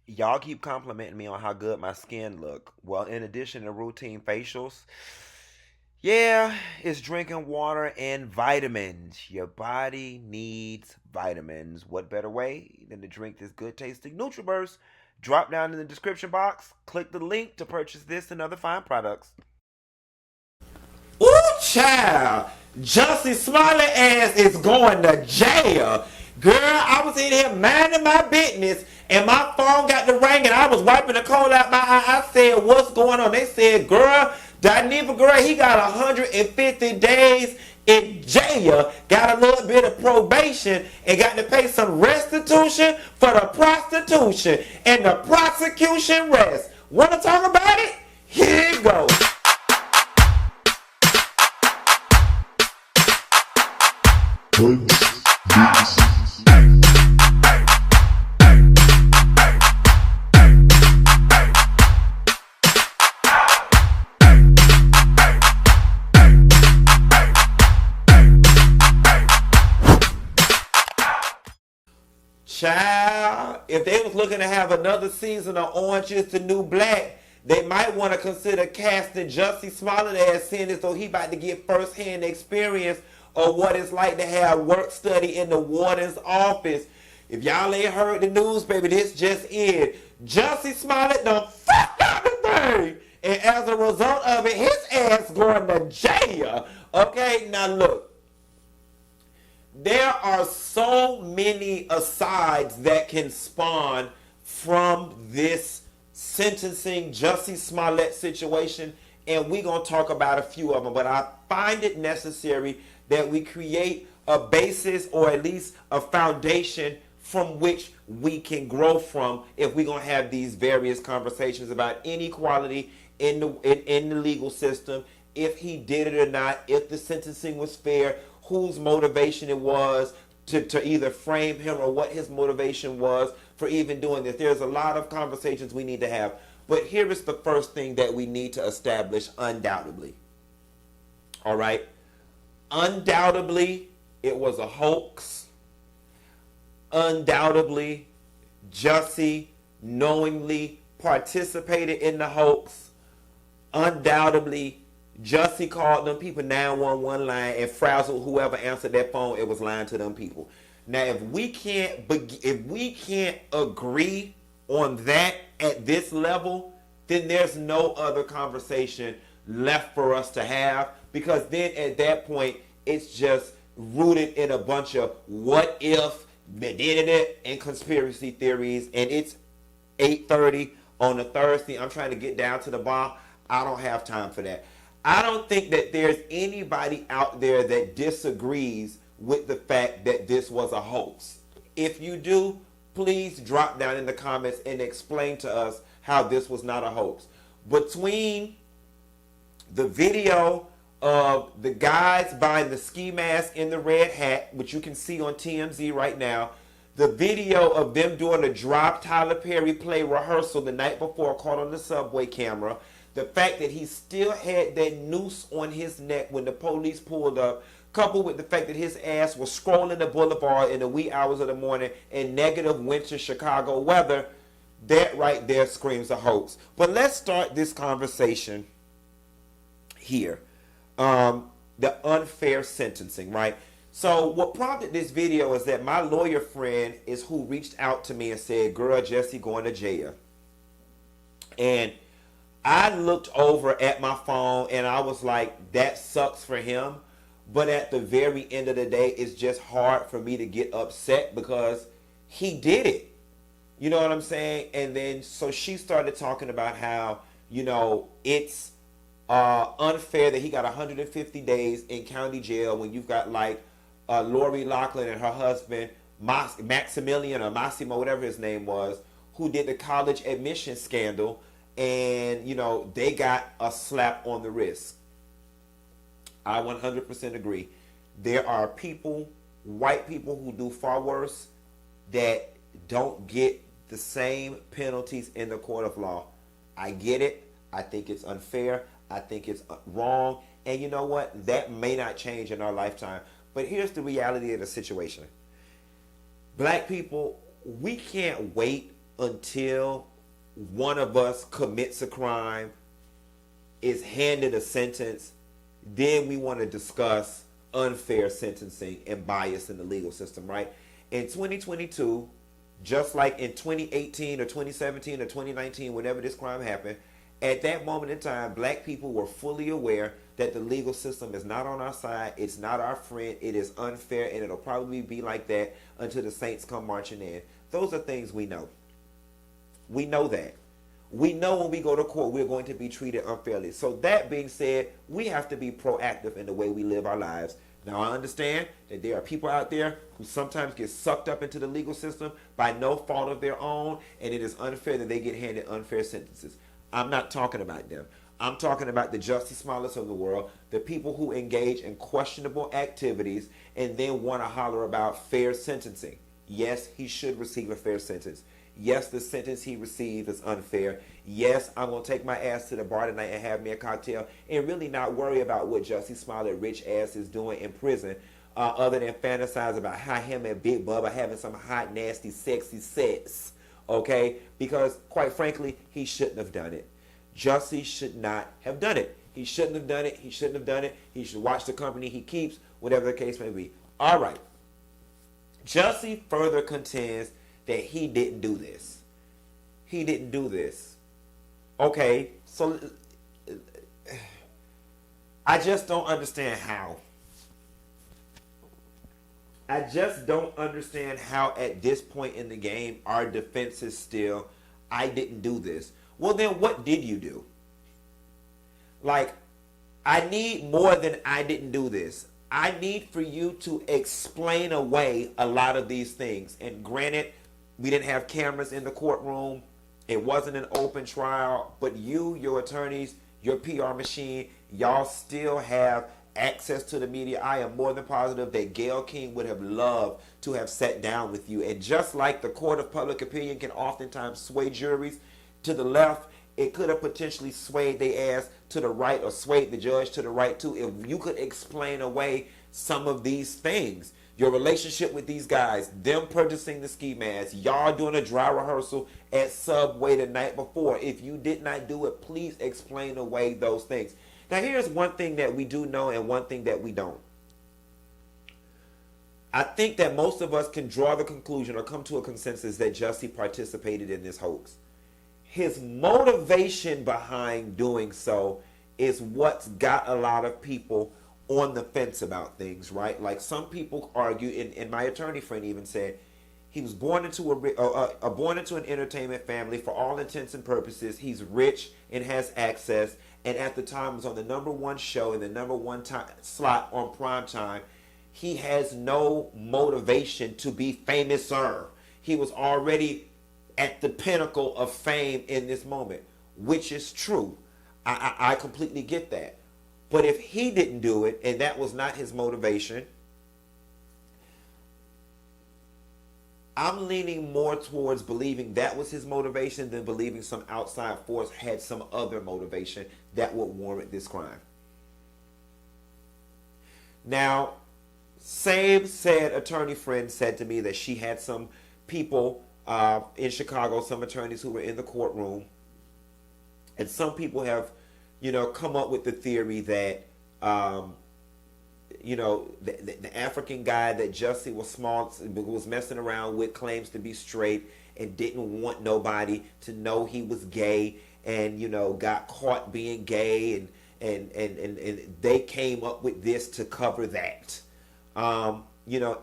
Y'all keep complimenting me on how good my skin look. Well, in addition to routine facials, yeah, it's drinking water and vitamins. Your body needs vitamins. What better way than to drink this good tasting NutriBurst? Drop down in the description box, click the link to purchase this and other fine products. Ooh, child. Jussie Smollett ass is going to jail. Girl, I was in here minding my business and my phone got the ring and I was wiping the coal out my eye. I said, what's going on? They said, girl, Dineva, girl, he got 150 days in jail, got a little bit of probation, and got to pay some restitution for the prostitution and the prosecution rest. Want to talk about it? Here it goes. Child, if they was looking to have another season of Orange is the New Black, they might want to consider casting Jussie Smollett as seeing as though he about to get first-hand experience of what it's like to have work study in the warden's office. If y'all ain't heard the news, baby, this just it. Jussie Smollett done fucked up the thing. And as a result of it, his ass going to jail. Okay, now look. There are so many asides that can spawn from this sentencing Jussie Smollett situation, and we're going to talk about a few of them. But I find it necessary that we create a basis or at least a foundation from which we can grow from if we're going to have these various conversations about inequality in the legal system, if he did it or not, if the sentencing was fair, whose motivation it was to either frame him or what his motivation was for even doing this. There's a lot of conversations we need to have. But here is the first thing that we need to establish undoubtedly. All right? Undoubtedly, it was a hoax. Undoubtedly, Jussie knowingly participated in the hoax. Undoubtedly, Jussie called them people 911 line and frazzled whoever answered that phone. It was lying to them people. Now, if we can't agree on that at this level, then there's no other conversation left for us to have, because then at that point it's just rooted in a bunch of what if and conspiracy theories. And it's 8:30 on a Thursday. I'm trying to get down to the bar. I don't have time for that. I don't think that there's anybody out there that disagrees with the fact that this was a hoax. If you do, please drop down in the comments and explain to us how this was not a hoax. Between the video of the guys buying the ski mask in the red hat, which you can see on TMZ right now, the video of them doing a drop Tyler Perry play rehearsal the night before caught on the subway camera, the fact that he still had that noose on his neck when the police pulled up, coupled with the fact that his ass was scrolling the boulevard in the wee hours of the morning in negative winter Chicago weather, that right there screams a hoax. But let's start this conversation here. The unfair sentencing, right? So what prompted this video is that my lawyer friend is who reached out to me and said, girl, Jussie going to jail. And I looked over at my phone and I was like, that sucks for him. But at the very end of the day, it's just hard for me to get upset because he did it. You know what I'm saying? And then so she started talking about how, it's unfair that he got 150 days in county jail when you've got like Lori Loughlin and her husband, Maximilian or Massimo, whatever his name was, who did the college admission scandal. And, they got a slap on the wrist. I 100% agree. There are people, white people, who do far worse that don't get the same penalties in the court of law. I get it. I think it's unfair. I think it's wrong. And you know what? That may not change in our lifetime. But here's the reality of the situation. Black people, we can't wait until one of us commits a crime, is handed a sentence, then we want to discuss unfair sentencing and bias in the legal system, right? In 2022, just like in 2018 or 2017 or 2019, whenever this crime happened, at that moment in time, black people were fully aware that the legal system is not on our side, it's not our friend, it is unfair, and it'll probably be like that until the saints come marching in. Those are things we know. We know that. We know when we go to court, we're going to be treated unfairly. So that being said, we have to be proactive in the way we live our lives. Now, I understand that there are people out there who sometimes get sucked up into the legal system by no fault of their own, and it is unfair that they get handed unfair sentences. I'm not talking about them. I'm talking about the Jussie Smollets of the world, the people who engage in questionable activities and then want to holler about fair sentencing. Yes, he should receive a fair sentence. Yes, the sentence he received is unfair. Yes, I'm going to take my ass to the bar tonight and have me a cocktail and really not worry about what Jussie Smollett, rich ass, is doing in prison, other than fantasize about how him and Big Bubba having some hot, nasty, sexy sex. Okay? Because, quite frankly, he shouldn't have done it. Jussie should not have done it. He shouldn't have done it. He shouldn't have done it. He should watch the company he keeps, whatever the case may be. All right. Jussie further contends that he didn't do this. He didn't do this. Okay, so I just don't understand how. I just don't understand how at this point in the game our defense is still, I didn't do this. Well, then what did you do? Like, I need more than I didn't do this. I need for you to explain away a lot of these things. And granted, we didn't have cameras in the courtroom. It wasn't an open trial. But you, your attorneys, your PR machine, y'all still have access to the media. I am more than positive that Gayle King would have loved to have sat down with you. And just like the court of public opinion can oftentimes sway juries to the left, it could have potentially swayed their ass to the right or swayed the judge to the right too. If you could explain away some of these things, your relationship with these guys, them purchasing the ski mask, y'all doing a dry rehearsal at Subway the night before. If you did not do it, please explain away those things. Now, here's one thing that we do know and one thing that we don't. I think that most of us can draw the conclusion or come to a consensus that Jussie participated in this hoax. His motivation behind doing so is what's got a lot of people on the fence about things, right? Like some people argue, and my attorney friend even said, he was born into an entertainment family. For all intents and purposes, he's rich and has access, and at the time was on the #1 show in the #1 slot on prime time. He has no motivation to be famouser. He was already at the pinnacle of fame in this moment, which is true. I completely get that. But if he didn't do it, and that was not his motivation, I'm leaning more towards believing that was his motivation than believing some outside force had some other motivation that would warrant this crime. Now, same said attorney friend said to me that she had some people in Chicago, some attorneys who were in the courtroom, and some people have, come up with the theory that, the African guy that Jussie was messing around with claims to be straight and didn't want nobody to know he was gay, and got caught being gay, and they came up with this to cover that.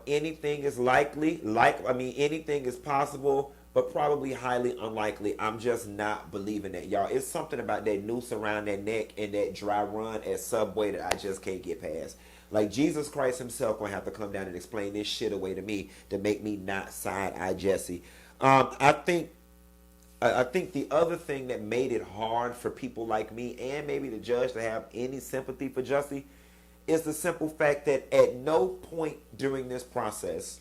Anything is likely. Anything is possible, but probably highly unlikely. I'm just not believing that, y'all. It's something about that noose around that neck and that dry run at Subway that I just can't get past. Like, Jesus Christ himself gonna have to come down and explain this shit away to me to make me not side-eye Jussie. I think the other thing that made it hard for people like me and maybe the judge to have any sympathy for Jussie is the simple fact that at no point during this process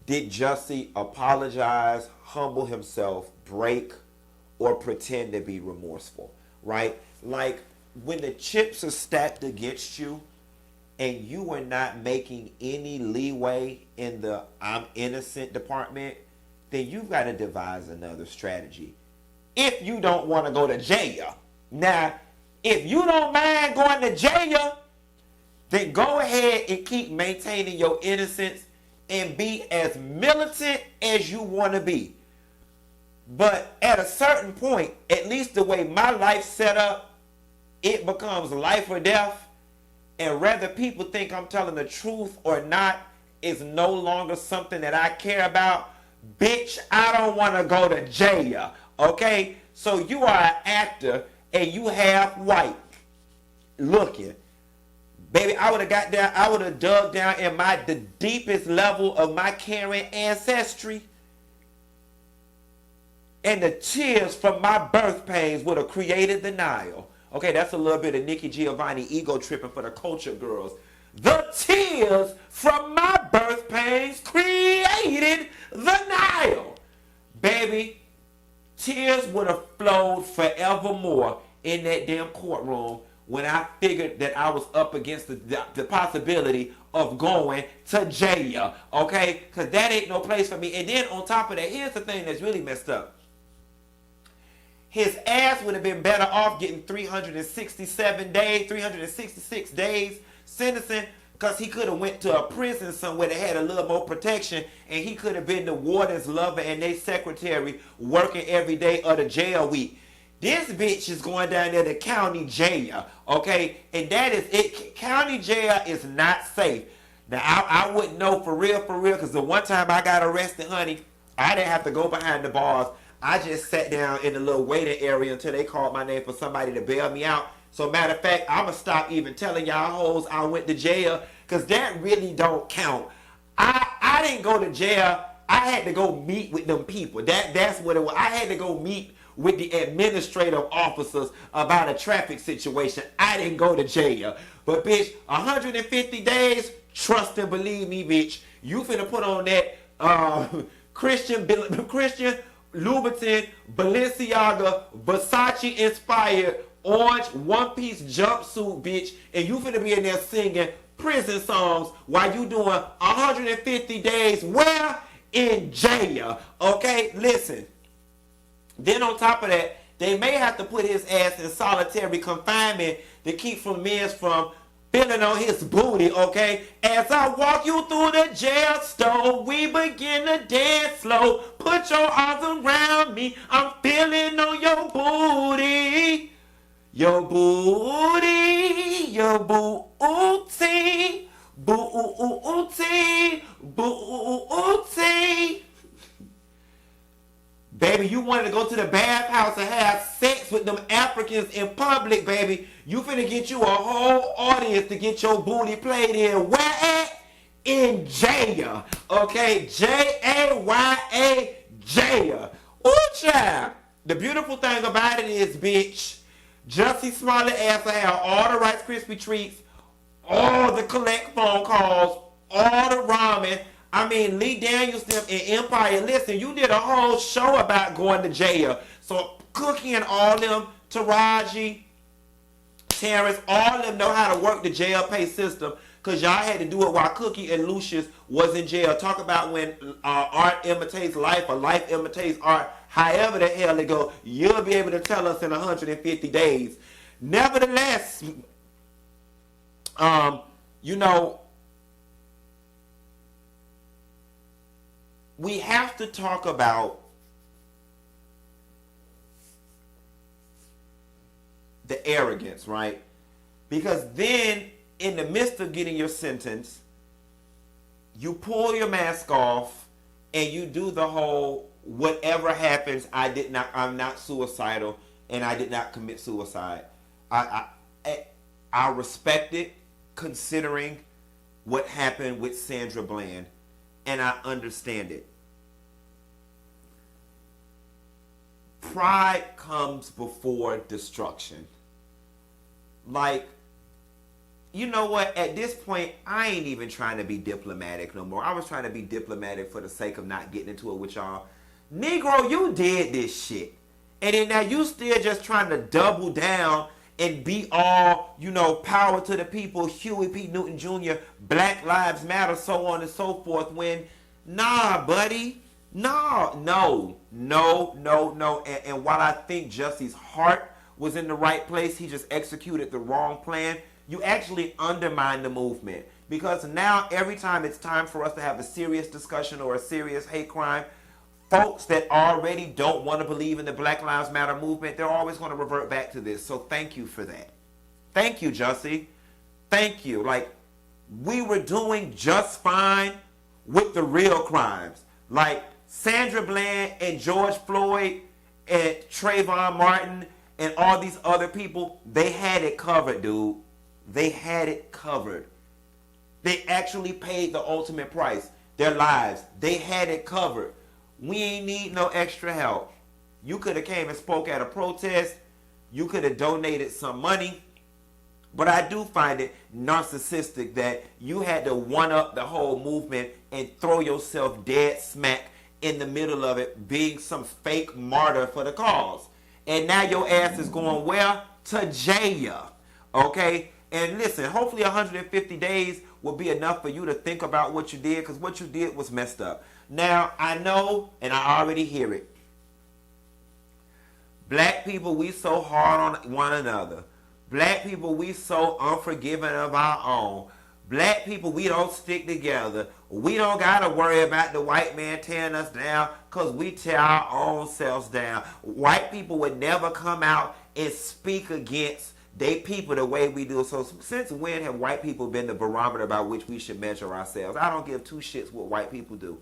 did Jussie apologize, humble himself, break, or pretend to be remorseful, right? Like, when the chips are stacked against you and you are not making any leeway in the I'm innocent department, then you've got to devise another strategy. If you don't want to go to jail. Now, if you don't mind going to jail, then go ahead and keep maintaining your innocence and be as militant as you want to be. But at a certain point, at least the way my life's set up, it becomes life or death. And whether people think I'm telling the truth or not is no longer something that I care about. Bitch, I don't want to go to jail. Okay? So you are an actor and you half white looking. Baby, I would have dug down in the deepest level of my Karen ancestry. And the tears from my birth pains would have created the Nile. Okay, that's a little bit of Nikki Giovanni ego tripping for the culture girls. The tears from my birth pains created the Nile. Baby, tears would have flowed forevermore in that damn courtroom when I figured that I was up against the possibility of going to jail. Okay? Because that ain't no place for me. And then on top of that, here's the thing that's really messed up. His ass would have been better off getting 366 days sentencing, because he could have went to a prison somewhere that had a little more protection, and he could have been the warden's lover and their secretary working every day of the jail week. This bitch is going down there to county jail, okay? And that is it. County jail is not safe. Now, I wouldn't know for real, because the one time I got arrested, honey, I didn't have to go behind the bars. I just sat down in the little waiting area until they called my name for somebody to bail me out. So matter of fact, I'm going to stop even telling y'all hoes I went to jail, because that really don't count. I didn't go to jail. I had to go meet with them people. That's what it was. I had to go meet with the administrative officers about a traffic situation. I didn't go to jail. But bitch, 150 days, trust and believe me, bitch. You finna put on that Christian Louboutin, Balenciaga, Versace inspired orange one-piece jumpsuit, bitch, and you finna be in there singing prison songs while you doing 150 days where? In jail. Okay, listen. Then on top of that, they may have to put his ass in solitary confinement to keep men from feeling on his booty, okay? As I walk you through the jail store, we begin to dance slow. Put your arms around me, I'm feeling on your booty. Your booty, your booty, booty, booty. Baby, you wanted to go to the bathhouse and have sex with them Africans in public, baby. You finna get you a whole audience to get your booty played in. Where at? In jail. Okay? Jaya, jail. Ooh, child. The beautiful thing about it is, bitch, Jussie Smollett asked to have all the Rice Krispie treats, all the collect phone calls, all the ramen. I mean, Lee Daniels them in Empire. Listen, you did a whole show about going to jail. So Cookie and all them, Taraji, Terrence, all of them know how to work the jail pay system, because y'all had to do it while Cookie and Lucius was in jail. Talk about when art imitates life or life imitates art. However the hell it go, you'll be able to tell us in 150 days. Nevertheless, you know, we have to talk about the arrogance, right? Because then, in the midst of getting your sentence, you pull your mask off and you do the whole whatever happens, I'm not suicidal and I did not commit suicide. I respect it, considering what happened with Sandra Bland, and I understand it. Pride comes before destruction. Like, you know what? At this point, I ain't even trying to be diplomatic no more. I was trying to be diplomatic for the sake of not getting into it with y'all. Negro, you did this shit. And then now you still just trying to double down and be all, you know, power to the people, Huey P. Newton Jr., Black Lives Matter, so on and so forth, when, nah, buddy. No. And while I think Jussie's heart was in the right place, he just executed the wrong plan. You actually undermine the movement. Because now, every time it's time for us to have a serious discussion or a serious hate crime, folks that already don't want to believe in the Black Lives Matter movement, they're always going to revert back to this. So thank you for that. Thank you, Jussie. Thank you. Like, we were doing just fine with the real crimes. Like Sandra Bland and George Floyd and Trayvon Martin and all these other people, they had it covered, dude. They had it covered. They actually paid the ultimate price, their lives. They had it covered. We ain't need no extra help. You could have came and spoke at a protest. You could have donated some money. But I do find it narcissistic that you had to one-up the whole movement and throw yourself dead smack in the middle of it, being some fake martyr for the cause. And now your ass is going where? To jail. Okay? And listen, hopefully 150 days will be enough for you to think about what you did, because what you did was messed up. Now, I know, and I already hear it. Black people, we so hard on one another. Black people, we so unforgiving of our own. Black people, we don't stick together. We don't got to worry about the white man tearing us down because we tear our own selves down. White people would never come out and speak against they people the way we do. So since when have white people been the barometer by which we should measure ourselves? I don't give two shits what white people do.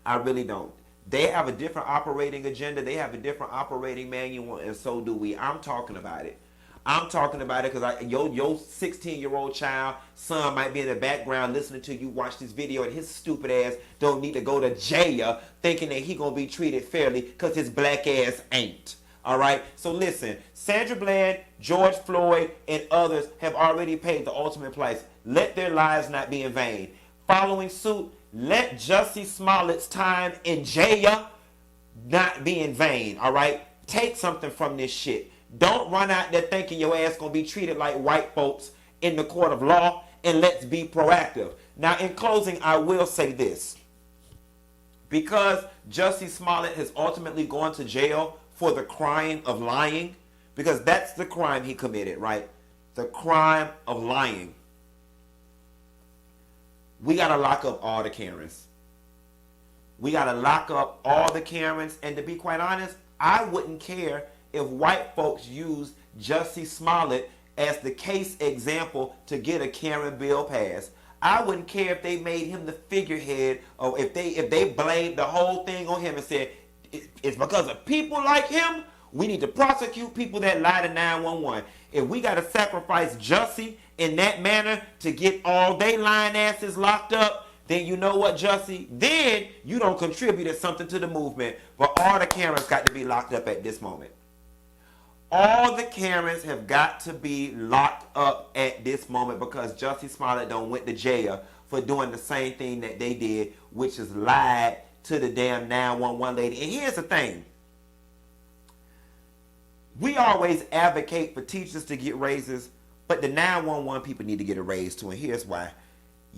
I really don't. They have a different operating agenda. They have a different operating manual, and so do we. I'm talking about it. I'm talking about it because your 16-year-old child son might be in the background listening to you watch this video, and his stupid ass don't need to go to jail thinking that he gonna be treated fairly because his black ass ain't. All right. So listen, Sandra Bland, George Floyd, and others have already paid the ultimate price. Let their lives not be in vain. Following suit, let Jussie Smollett's time in jail not be in vain. All right. Take something from this shit. Don't run out there thinking your ass gonna be treated like white folks in the court of law, and let's be proactive. Now, in closing, I will say this. Because Jussie Smollett has ultimately gone to jail for the crime of lying, because that's the crime he committed, right? The crime of lying. We gotta lock up all the Karens. We gotta lock up all the Karens, and to be quite honest, I wouldn't care if white folks used Jussie Smollett as the case example to get a Karen bill passed. I wouldn't care if they made him the figurehead, or if they blamed the whole thing on him and said, it's because of people like him, we need to prosecute people that lie to 911. If we got to sacrifice Jussie in that manner to get all they lying asses locked up, then you know what, Jussie? Then you don't contribute something to the movement. But all the Karens got to be locked up at this moment. All the Karens have got to be locked up at this moment because Jussie Smollett don't went to jail for doing the same thing that they did, which is lied to the damn 911 lady. And here's the thing. We always advocate for teachers to get raises, but the 911 people need to get a raise too. And here's why.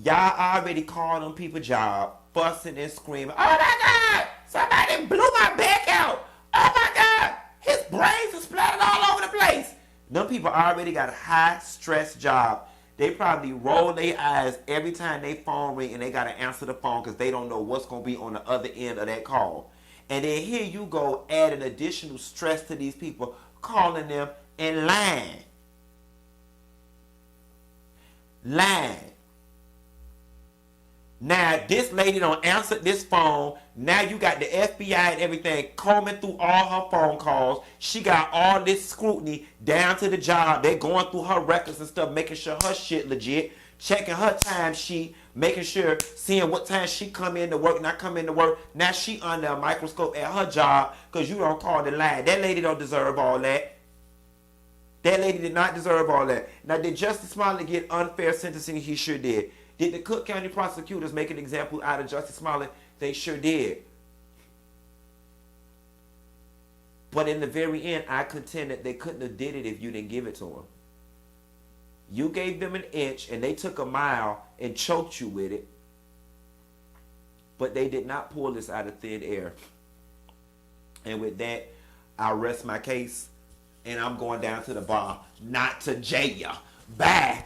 Y'all already called them people job, fussing and screaming, oh my God, somebody blew my back out. Oh my God. His brains are splattered all over the place. Them people already got a high-stress job. They probably roll their eyes every time they phone ring and they got to answer the phone because they don't know what's going to be on the other end of that call. And then here you go add an additional stress to these people, calling them and lying. Lying. Now, this lady don't answer this phone. Now you got the FBI and everything combing through all her phone calls. She got all this scrutiny down to the job. They're going through her records and stuff, making sure her shit legit, checking her time sheet, making sure, seeing what time she come in to work, not come in to work. Now she under a microscope at her job because you don't call the line. That lady don't deserve all that. That lady did not deserve all that. Now, did Jussie Smollett get unfair sentencing? He sure did. Did the Cook County prosecutors make an example out of Jussie Smollett? They sure did. But in the very end, I contend that they couldn't have did it if you didn't give it to them. You gave them an inch and they took a mile and choked you with it. But they did not pull this out of thin air. And with that, I rest my case, and I'm going down to the bar, not to jail ya. Bye.